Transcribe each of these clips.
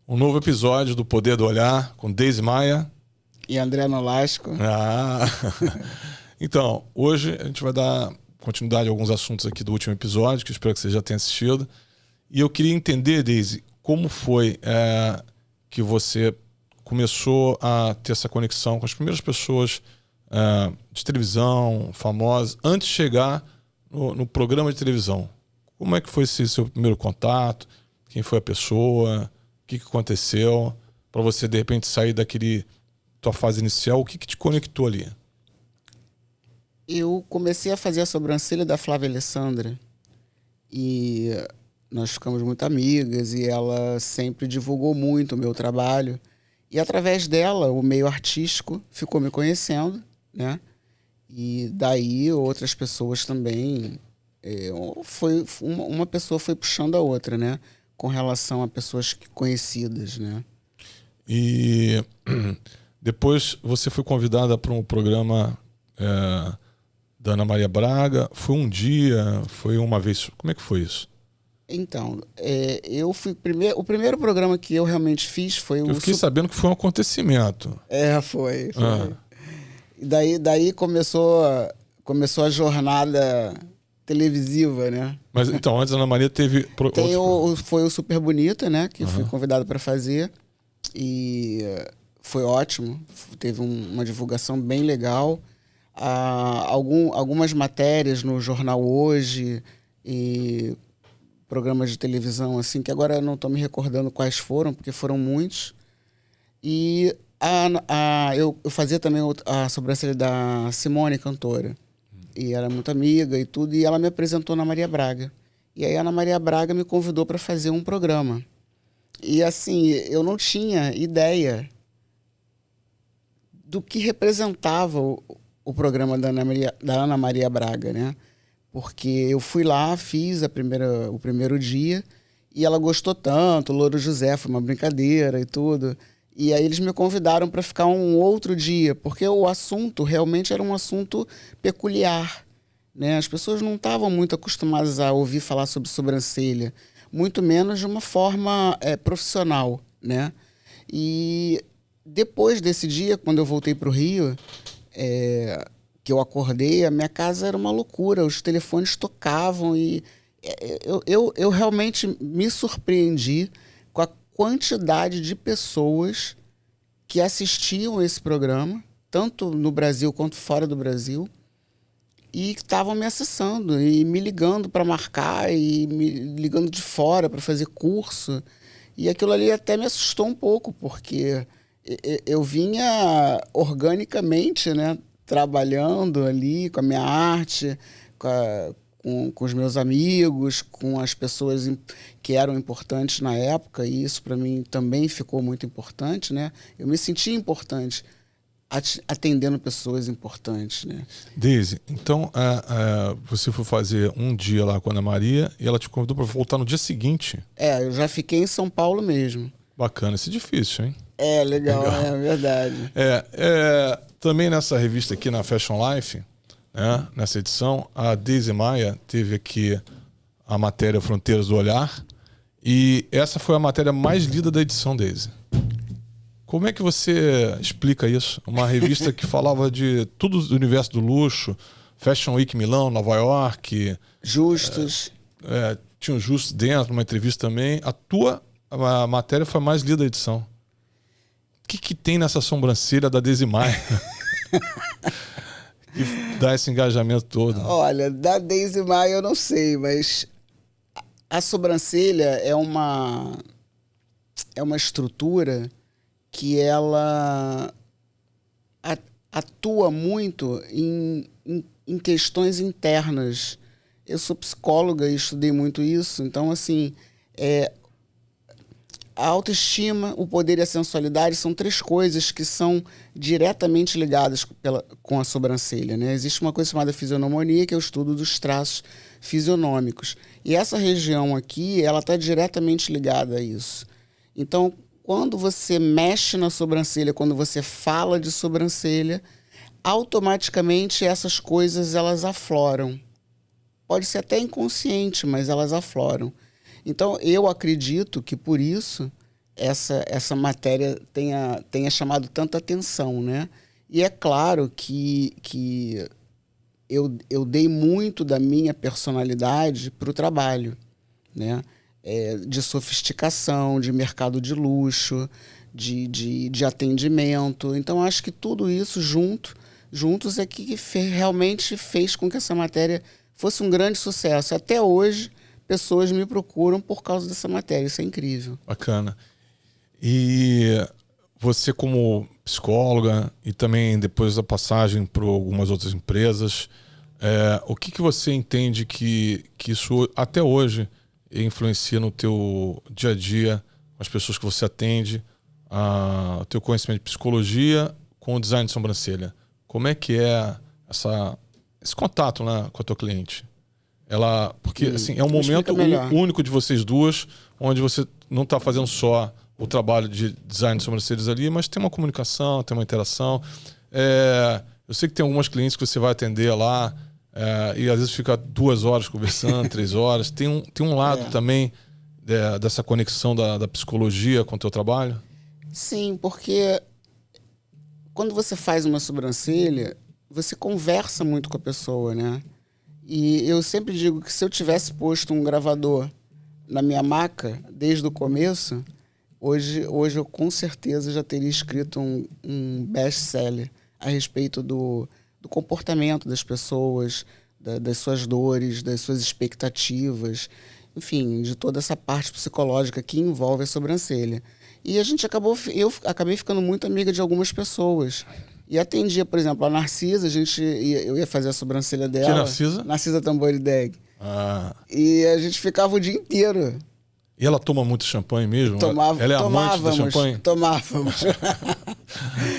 Um novo episódio do Poder do Olhar com Deise Maia e André Nolasco. Então, hoje a gente vai dar continuidade a alguns assuntos aqui do último episódio, que eu espero que você já tenha assistido. E eu queria entender, Deise, como foi que você começou a ter essa conexão com as primeiras pessoas de televisão, famosas, antes de chegar no programa de televisão. Como é que foi esse seu primeiro contato? Quem foi a pessoa? O que aconteceu? Para você, de repente, sair daquele tua fase inicial, o que te conectou ali? Eu comecei a fazer a sobrancelha da Flávia Alessandra e nós ficamos muito amigas e ela sempre divulgou muito o meu trabalho. E através dela, o meio artístico ficou me conhecendo, né? E daí outras pessoas também... uma pessoa foi puxando a outra, né? Com relação a pessoas conhecidas, né? E depois você foi convidada para um programa da Ana Maria Braga. Foi um dia? Foi uma vez? Como é que foi isso? Então, eu fui... O primeiro programa que eu realmente fiz foi o... Eu fiquei sabendo que foi um acontecimento. Foi. E daí começou a jornada televisiva, né? Mas então, antes a Ana Maria teve... Foi o Super Bonita, né? Que fui convidado para fazer. E foi ótimo. Teve uma divulgação bem legal. Algumas matérias no Jornal Hoje e programas de televisão, assim, que agora eu não estou me recordando quais foram, porque foram muitos. E eu fazia também a sobrancelha da Simone, cantora. E era muito amiga e tudo, e ela me apresentou na Maria Braga. E aí a Ana Maria Braga me convidou para fazer um programa. E assim, eu não tinha ideia do que representava o programa da Ana Maria Braga, né? Porque eu fui lá, fiz o primeiro dia, e ela gostou tanto, o Louro José, foi uma brincadeira e tudo. E aí eles me convidaram para ficar um outro dia, porque o assunto realmente era um assunto peculiar, né? As pessoas não estavam muito acostumadas a ouvir falar sobre sobrancelha, muito menos de uma forma profissional, né? E depois desse dia, quando eu voltei para o Rio, que eu acordei, a minha casa era uma loucura, os telefones tocavam e eu realmente me surpreendi com a quantidade de pessoas que assistiam esse programa, tanto no Brasil quanto fora do Brasil, e que estavam me acessando e me ligando para marcar e me ligando de fora para fazer curso. E aquilo ali até me assustou um pouco, porque eu vinha organicamente, né, trabalhando ali com a minha arte, com os meus amigos, com as pessoas que eram importantes na época, e isso para mim também ficou muito importante, né? Eu me senti importante atendendo pessoas importantes, né? Deise, então você foi fazer um dia lá com a Ana Maria e ela te convidou para voltar no dia seguinte? Eu já fiquei em São Paulo mesmo. Bacana, isso é difícil, hein? Legal. É verdade. Também nessa revista aqui, na Fashion Life, né, nessa edição, a Deise Maia teve aqui a matéria Fronteiras do Olhar, e essa foi a matéria mais lida da edição, Deise. Como é que você explica isso? Uma revista que falava de tudo do universo do luxo, Fashion Week Milão, Nova York. Justus. Tinha um Justus dentro, uma entrevista também. A matéria foi a mais lida da edição. O que tem nessa sobrancelha da Deise Maia que dá esse engajamento todo? Olha, da Deise Maia eu não sei, mas a sobrancelha é uma estrutura que ela atua muito em questões internas. Eu sou psicóloga e estudei muito isso, então assim, a autoestima, o poder e a sensualidade são três coisas que são diretamente ligadas com a sobrancelha, né? Existe uma coisa chamada fisionomonia, que é o estudo dos traços fisionômicos. E essa região aqui, ela está diretamente ligada a isso. Então, quando você mexe na sobrancelha, quando você fala de sobrancelha, automaticamente essas coisas elas afloram. Pode ser até inconsciente, mas elas afloram. Então, eu acredito que, por isso, essa matéria tenha chamado tanta atenção, né? E é claro que eu dei muito da minha personalidade para o trabalho, né? De sofisticação, de mercado de luxo, de atendimento. Então, acho que tudo isso juntos é que realmente fez com que essa matéria fosse um grande sucesso. Até hoje, pessoas me procuram por causa dessa matéria. Isso é incrível. Bacana. E você, como psicóloga e também depois da passagem por algumas outras empresas, o que você entende que isso até hoje influencia no teu dia a dia, com as pessoas que você atende, o teu conhecimento de psicologia com o design de sobrancelha? Como é que é esse contato, né, com a tua cliente? Porque assim, é um momento único de vocês duas, onde você não está fazendo só o trabalho de design de sobrancelhas ali, mas tem uma comunicação, tem uma interação. Eu sei que tem algumas clientes que você vai atender lá e às vezes fica 2 horas conversando, 3 horas. Tem um lado também dessa conexão da psicologia com o teu trabalho? Sim, porque quando você faz uma sobrancelha, você conversa muito com a pessoa, né? E eu sempre digo que se eu tivesse posto um gravador na minha maca desde o começo, hoje eu com certeza já teria escrito um best-seller a respeito do comportamento das pessoas, das suas dores, das suas expectativas, enfim, de toda essa parte psicológica que envolve a sobrancelha. E eu acabei ficando muito amiga de algumas pessoas. E atendia, por exemplo, a Narcisa, eu ia fazer a sobrancelha dela. Que Narcisa? Narcisa Tamborideg. E a gente ficava o dia inteiro. E ela toma muito champanhe mesmo? Ela é amante da champanhe? Tomávamos.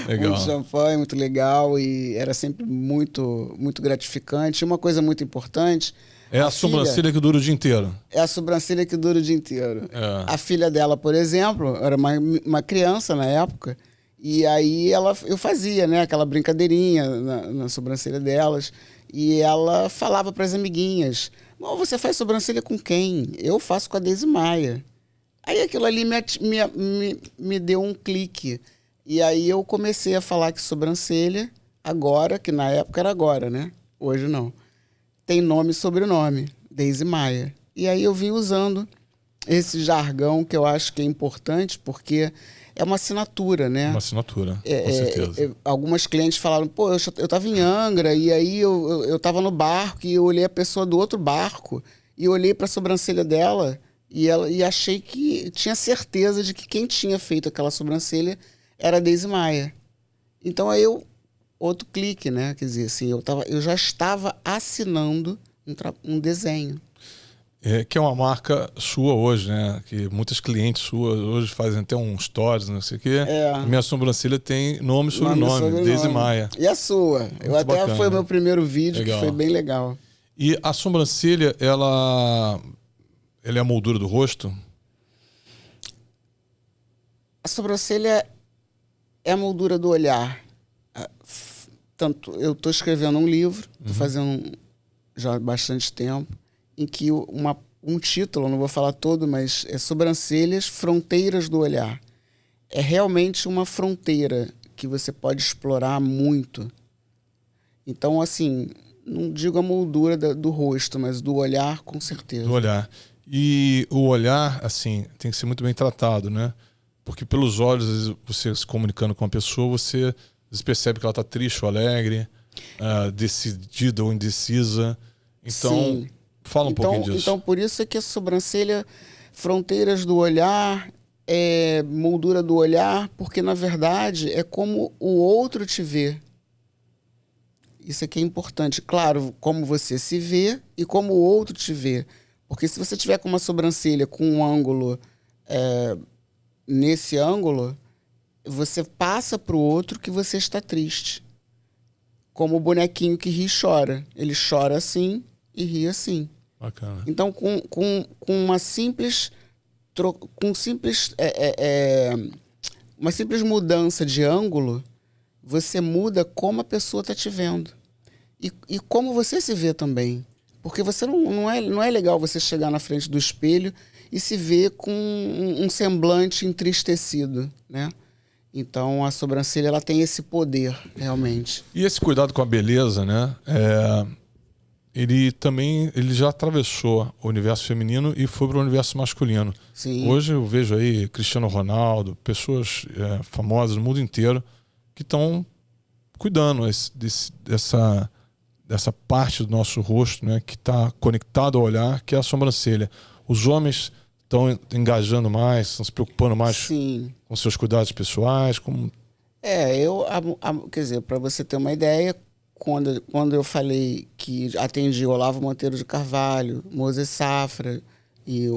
Legal. Muito champanhe, muito legal. E era sempre muito, muito gratificante. E uma coisa muito importante... A sobrancelha que dura o dia inteiro. É a sobrancelha que dura o dia inteiro. A filha dela, por exemplo, era uma criança na época, e aí eu fazia, né, aquela brincadeirinha na sobrancelha delas, e ela falava para as amiguinhas: você faz sobrancelha com quem? Eu faço com a Deise Maia. Aí aquilo ali me deu um clique. E aí eu comecei a falar que sobrancelha, agora, que na época era agora, né? Hoje não. Tem nome e sobrenome, Deise Maia. E aí eu vim usando esse jargão que eu acho que é importante, porque é uma assinatura, né? Uma assinatura, com certeza. Algumas clientes falaram: eu tava em Angra, e aí eu tava no barco, e eu olhei a pessoa do outro barco, e olhei para a sobrancelha dela, e achei que tinha certeza de que quem tinha feito aquela sobrancelha era a Deise Maia. Então aí outro clique, né? Quer dizer, assim, eu já estava assinando um desenho. Que é uma marca sua hoje, né? Que muitas clientes suas hoje fazem até um stories, não sei o quê. Minha sobrancelha tem nome e sobrenome, Deise Maia. E a sua? Foi o meu primeiro vídeo, legal. Que foi bem legal. E a sobrancelha, ela é a moldura do rosto? A sobrancelha é a moldura do olhar. Tanto, eu estou escrevendo um livro, estou fazendo já há bastante tempo, em que um título, não vou falar todo, mas é Sobrancelhas, Fronteiras do Olhar. É realmente uma fronteira que você pode explorar muito. Então, assim, não digo a moldura do rosto, mas do olhar, com certeza. Do olhar. E o olhar, assim, tem que ser muito bem tratado, né? Porque pelos olhos, às vezes, você se comunicando com uma pessoa, você percebe que ela está triste ou alegre, decidida ou indecisa. Então, sim. Fala um pouquinho disso. Então, por isso é que a sobrancelha, fronteiras do olhar, moldura do olhar, porque, na verdade, é como o outro te vê. Isso aqui é importante. Claro, como você se vê e como o outro te vê. Porque se você tiver com uma sobrancelha com um ângulo nesse ângulo, você passa para o outro que você está triste. Como o bonequinho que ri e chora. Ele chora assim e ri assim. Bacana. Então, com uma simples mudança de ângulo, você muda como a pessoa está te vendo. E como você se vê também. Porque você não é legal você chegar na frente do espelho e se vê com um semblante entristecido, né? Então a sobrancelha ela tem esse poder, realmente. E esse cuidado com a beleza, né? Ele já atravessou o universo feminino e foi para o universo masculino. Sim. Hoje eu vejo aí Cristiano Ronaldo, pessoas famosas no mundo inteiro que estão cuidando dessa parte do nosso rosto, né, que está conectado ao olhar, que é a sobrancelha. Os homens estão engajando mais, estão se preocupando mais Sim. com seus cuidados pessoais. Quer dizer, para você ter uma ideia, quando eu falei que atendi Olavo Monteiro de Carvalho, Moses Safra e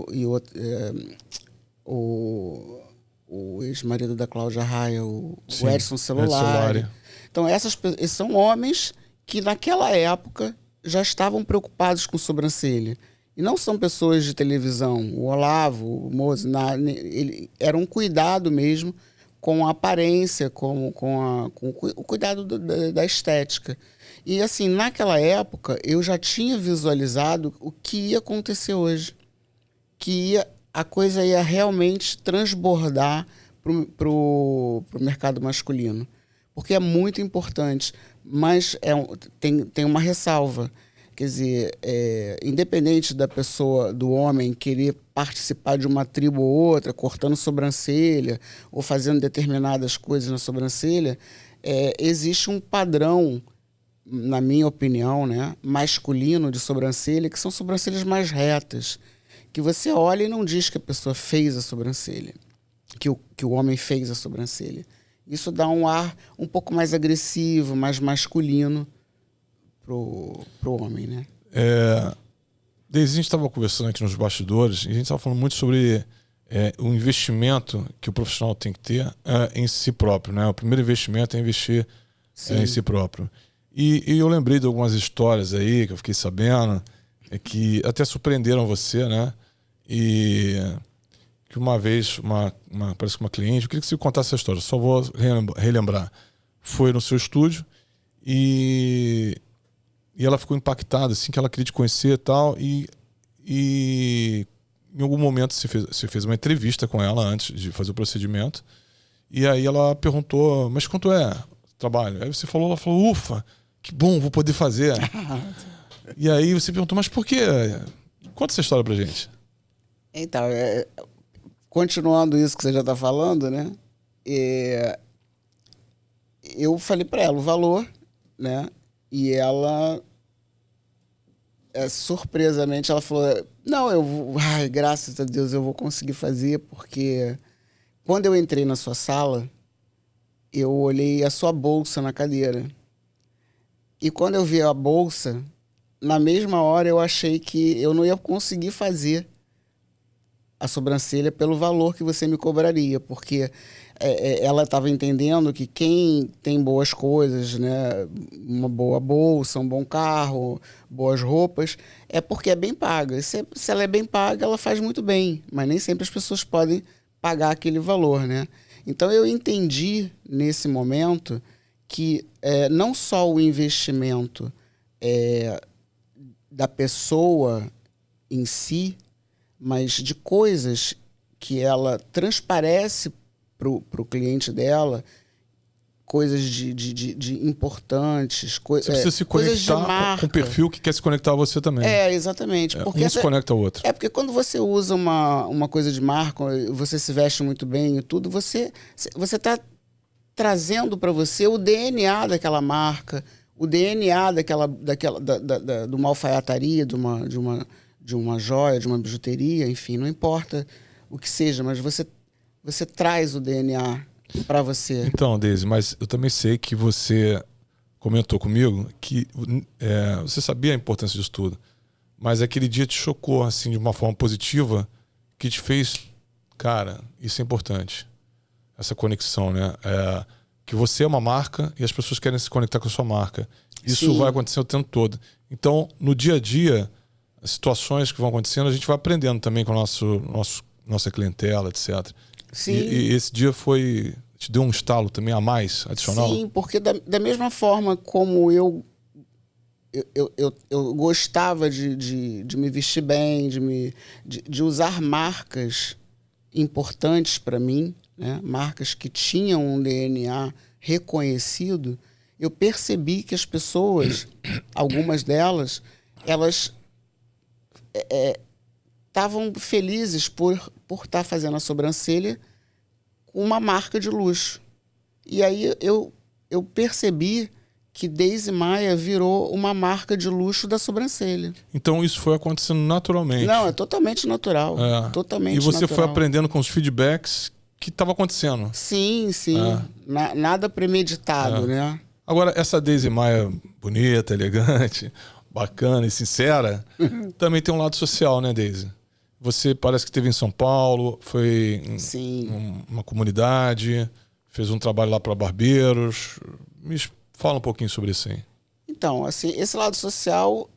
o ex-marido da Cláudia Raia, o Edson Celulari. Então, esses são homens que naquela época já estavam preocupados com sobrancelha. E não são pessoas de televisão. O Olavo, o Moses, era um cuidado mesmo com a aparência, com o cuidado da estética. E assim, naquela época, eu já tinha visualizado o que ia acontecer hoje. A coisa ia realmente transbordar para o mercado masculino. Porque é muito importante, mas tem uma ressalva. Quer dizer, independente da pessoa, do homem, querer participar de uma tribo ou outra, cortando sobrancelha ou fazendo determinadas coisas na sobrancelha, existe um padrão, na minha opinião, né, masculino de sobrancelha, que são sobrancelhas mais retas, que você olha e não diz que a pessoa fez a sobrancelha, que o homem fez a sobrancelha. Isso dá um ar um pouco mais agressivo, mais masculino pro homem, né? Desde a gente estava conversando aqui nos bastidores, e a gente estava falando muito sobre o investimento que o profissional tem que ter em si próprio, né? O primeiro investimento é investir em si próprio. E eu lembrei de algumas histórias aí que eu fiquei sabendo, que até surpreenderam você, né? E que uma vez, parece que uma cliente, eu queria que você contasse essa história, só vou relembrar. Foi no seu estúdio e ela ficou impactada, assim, que ela queria te conhecer e tal, e em algum momento você fez uma entrevista com ela antes de fazer o procedimento, e aí ela perguntou, mas quanto é o trabalho? Aí você falou, ela falou, ufa, que bom, vou poder fazer. E aí você perguntou, mas por quê? Conta essa história pra gente. Então, continuando isso que você já está falando, né? Eu falei para ela o valor, né? E ela, surpresamente, ela falou, não, graças a Deus eu vou conseguir fazer, porque quando eu entrei na sua sala, eu olhei a sua bolsa na cadeira. E quando eu vi a bolsa, na mesma hora eu achei que eu não ia conseguir fazer a sobrancelha pelo valor que você me cobraria, porque ela estava entendendo que quem tem boas coisas, né, uma boa bolsa, um bom carro, boas roupas, é porque é bem paga. Se ela é bem paga, ela faz muito bem, mas nem sempre as pessoas podem pagar aquele valor, né? Então eu entendi nesse momento que não só o investimento da pessoa em si, mas de coisas que ela transparece para o cliente dela, coisas de importantes, você precisa se conectar com o perfil que quer se conectar a você também. Exatamente. Porque um se conecta ao outro. Porque quando você usa uma coisa de marca, você se veste muito bem e tudo, você está trazendo para você o DNA daquela marca, o DNA de uma alfaiataria, de uma joia, de uma bijuteria, enfim, não importa o que seja, mas você traz o DNA para você. Então, Deise, mas eu também sei que você comentou comigo que você sabia a importância disso tudo, mas aquele dia te chocou assim de uma forma positiva, que te fez, cara, isso é importante, essa conexão, né? Que você é uma marca e as pessoas querem se conectar com a sua marca. Isso Sim. vai acontecer o tempo todo. Então, no dia a dia, as situações que vão acontecendo, a gente vai aprendendo também com a nossa clientela, etc. Sim. E esse dia te deu um estalo também a mais, adicional? Sim, porque da mesma forma como eu eu gostava de me vestir bem, de usar marcas importantes para mim, né? Marcas que tinham um DNA reconhecido. Eu percebi que as pessoas, algumas delas, elas estavam felizes por estar fazendo a sobrancelha com uma marca de luxo. E aí eu percebi que Daisy Maia virou uma marca de luxo da sobrancelha. Então isso foi acontecendo naturalmente. Não, é totalmente natural. Totalmente natural. E você foi aprendendo com os feedbacks que estava acontecendo. Sim, sim. Nada premeditado, né? Agora, essa Daisy Maia bonita, elegante, bacana e sincera, também tem um lado social, né, Daisy? Você parece que esteve em São Paulo, foi em uma comunidade, fez um trabalho lá para barbeiros. Me fala um pouquinho sobre isso aí. Então, assim, esse lado social,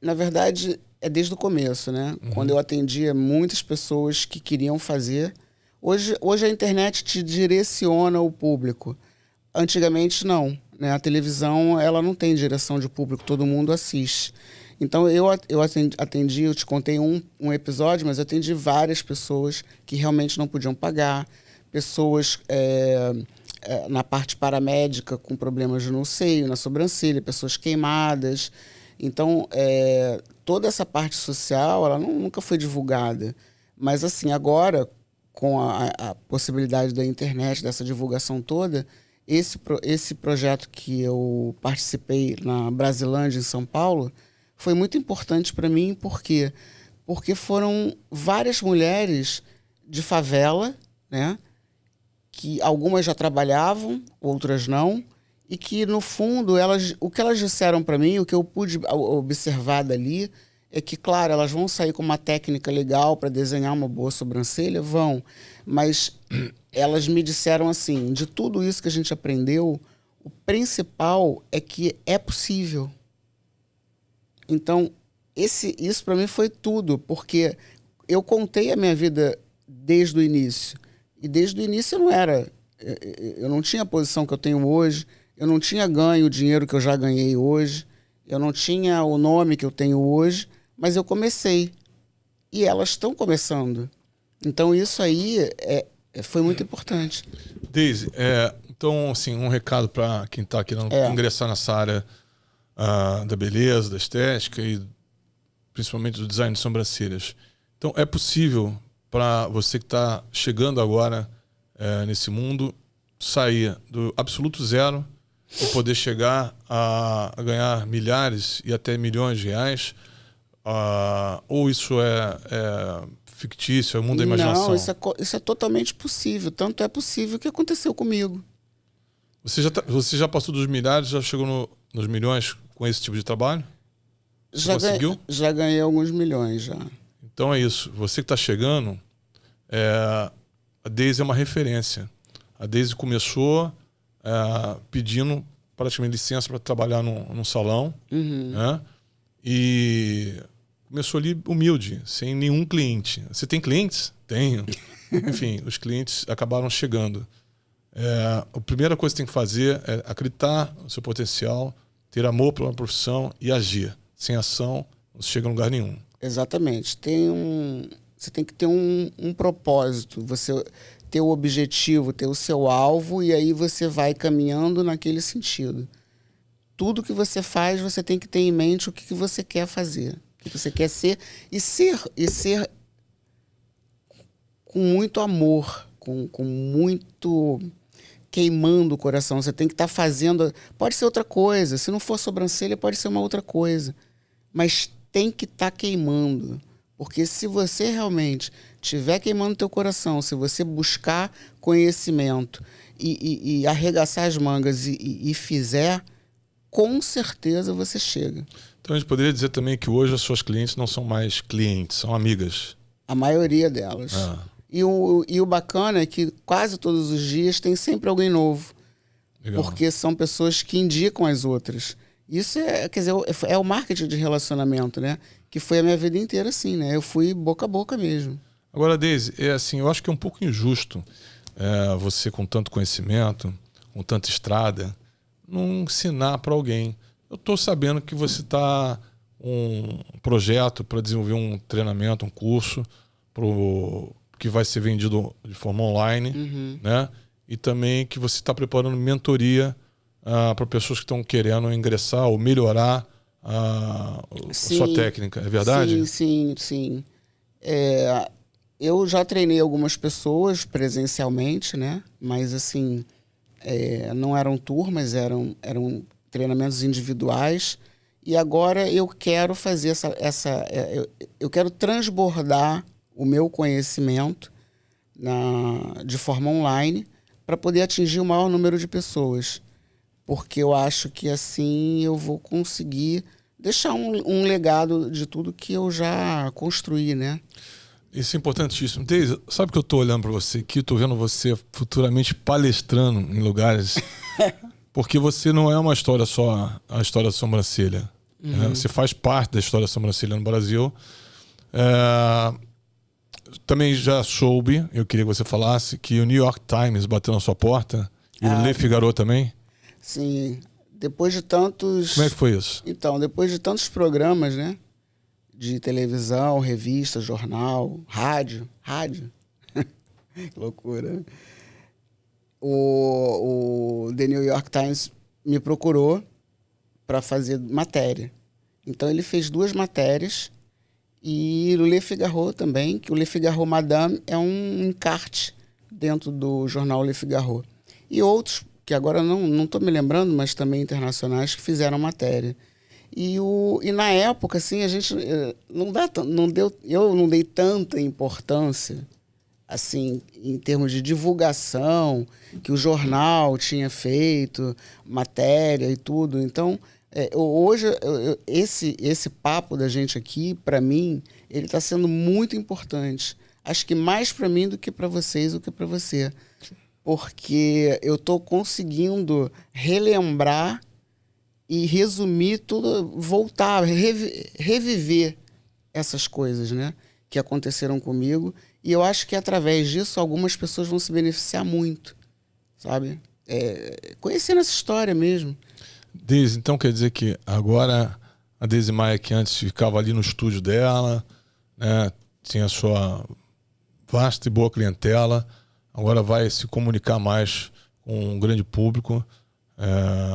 na verdade, é desde o começo, né? Quando eu atendia muitas pessoas que queriam fazer. Hoje a internet te direciona o público. Antigamente, não. Né? A televisão, ela não tem direção de público, todo mundo assiste. Então, eu atendi, eu te contei um episódio, mas eu atendi várias pessoas que realmente não podiam pagar, pessoas na parte paramédica com problemas no seio, na sobrancelha, pessoas queimadas. Então, toda essa parte social, ela nunca foi divulgada. Mas, assim, agora, com a possibilidade da internet, dessa divulgação toda, esse projeto que eu participei na Brasilândia, em São Paulo, foi muito importante para mim, porque foram várias mulheres de favela, né? Que algumas já trabalhavam, outras não, e que, no fundo, o que elas disseram para mim, o que eu pude observar dali, é que, claro, elas vão sair com uma técnica legal para desenhar uma boa sobrancelha, vão, mas elas me disseram assim, de tudo isso que a gente aprendeu, o principal é que é possível. Então, isso para mim foi tudo, porque eu contei a minha vida desde o início. E desde o início eu não tinha a posição que eu tenho hoje, eu não tinha ganho o dinheiro que eu já ganhei hoje, eu não tinha o nome que eu tenho hoje, mas eu comecei. E elas estão começando. Então, isso aí foi muito importante. Daisy, então, assim, um recado para quem está querendo ingressar nessa área da beleza, da estética e principalmente do design de sobrancelhas. Então, é possível para você que está chegando agora nesse mundo sair do absoluto zero e poder chegar a ganhar milhares e até milhões de reais? Ou isso é fictício, é o mundo da imaginação? Não, isso é totalmente possível. Tanto é possível que aconteceu comigo. Você já passou dos milhares, já chegou nos milhões com esse tipo de trabalho? Você conseguiu? Já ganhei alguns milhões, já. Então é isso. Você que está chegando, a Daisy é uma referência. A Daisy começou pedindo praticamente licença para trabalhar num salão. Né? E começou ali humilde, sem nenhum cliente. Você tem clientes? Tenho. Enfim, os clientes acabaram chegando. A primeira coisa que você tem que fazer é acreditar no seu potencial, ter amor pela profissão e agir. Sem ação, não chega a lugar nenhum. Exatamente. Você tem que ter um propósito, você ter o objetivo, ter o seu alvo, e aí você vai caminhando naquele sentido. Tudo que você faz, você tem que ter em mente o que você quer fazer, o que você quer ser, e ser com muito amor, com muito queimando o coração. Você tem que estar fazendo... Pode ser outra coisa. Se não for sobrancelha, pode ser uma outra coisa. Mas tem que estar queimando. Porque se você realmente estiver queimando teu coração, se você buscar conhecimento e arregaçar as mangas e fizer, com certeza você chega. Então a gente poderia dizer também que hoje as suas clientes não são mais clientes, são amigas. A maioria delas. E o bacana é que quase todos os dias tem sempre alguém novo. Legal. Porque são pessoas que indicam as outras. Isso quer dizer, é o marketing de relacionamento, né? Que foi a minha vida inteira assim, né? Eu fui boca a boca mesmo. Agora, Daisy, assim, eu acho que é um pouco injusto você com tanto conhecimento, com tanta estrada, não ensinar para alguém. eu estou sabendo que você está um projeto para desenvolver um treinamento, um curso que vai ser vendido de forma online, né? E também que você está preparando mentoria para pessoas que estão querendo ingressar ou melhorar a sua técnica. É verdade? Sim. Eu já treinei algumas pessoas presencialmente, né? Mas assim, não eram turmas, eram treinamentos individuais. E agora eu quero fazer eu quero transbordar o meu conhecimento de forma online para poder atingir o maior número de pessoas. Porque eu acho que assim eu vou conseguir deixar um legado de tudo que eu já construí, né? Isso é importantíssimo. Deise, sabe que eu estou olhando para você aqui, estou vendo você futuramente palestrando em lugares, porque você não é uma história só, a história da sobrancelha. Né? Você faz parte da história da sobrancelha no Brasil. Também já soube, eu queria que você falasse, que o New York Times bateu na sua porta, e o Le Figaro também. Sim, depois de tantos... Como é que foi isso? Então, depois de tantos programas, né? De televisão, revista, jornal, rádio. Que loucura. O The New York Times me procurou para fazer matéria. Então, ele fez 2 matérias e o Le Figaro também, que o Le Figaro Madame é um encarte dentro do jornal Le Figaro. E outros, que agora não estou me lembrando, mas também internacionais, que fizeram matéria. E na época, assim, a gente eu não dei tanta importância, assim, em termos de divulgação, que o jornal tinha feito, matéria e tudo. Então, hoje, esse papo da gente aqui, para mim, ele está sendo muito importante. Acho que mais para mim do que para vocês, do que para você. Porque eu estou conseguindo relembrar e resumir tudo, voltar, reviver essas coisas, né, que aconteceram comigo. E eu acho que através disso algumas pessoas vão se beneficiar muito, sabe? Conhecendo essa história mesmo. Deise, então quer dizer que agora a Deise Maia, que antes ficava ali no estúdio dela, né, tinha a sua vasta e boa clientela, agora vai se comunicar mais com um grande público,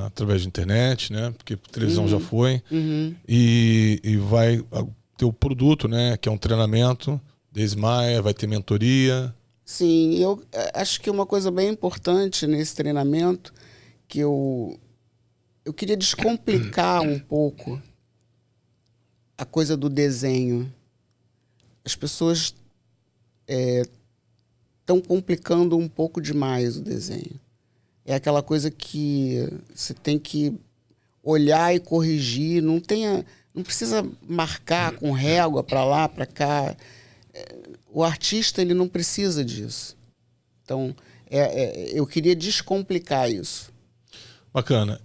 através de internet, né? Porque televisão já foi. E vai ter o produto, né? Que é um treinamento. Deise Maia, vai ter mentoria. Sim, eu acho que uma coisa bem importante nesse treinamento, que eu queria descomplicar um pouco a coisa do desenho. As pessoas estão complicando um pouco demais o desenho. É aquela coisa que você tem que olhar e corrigir, não precisa marcar com régua para lá, para cá. O artista, ele não precisa disso. Então, eu queria descomplicar isso. Bacana.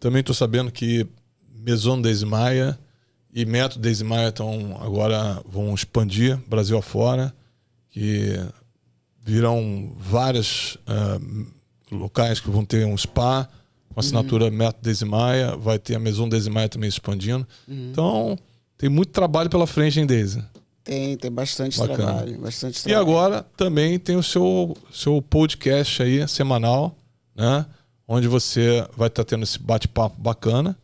Também estou sabendo que Maison Deise Maia e Método Deise Maia agora vão expandir Brasil afora, que virão várias locais que vão ter um spa com assinatura Método Deise Maia, vai ter a Maison Deise Maia também expandindo. Então, tem muito trabalho pela frente, hein, Deise? Tem bastante trabalho, bastante trabalho. E agora também tem o seu podcast aí, semanal, né? Onde você vai estar tendo esse bate-papo bacana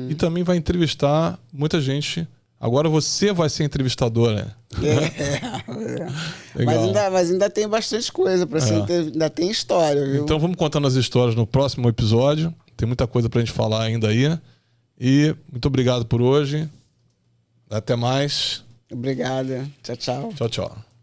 e também vai entrevistar muita gente. Agora você vai ser entrevistadora. Mas ainda tem bastante coisa para ser, ainda tem história, viu? Então vamos contando as histórias no próximo episódio. Tem muita coisa pra gente falar ainda aí. E muito obrigado por hoje. Até mais. Obrigada. Tchau, tchau. Tchau, tchau.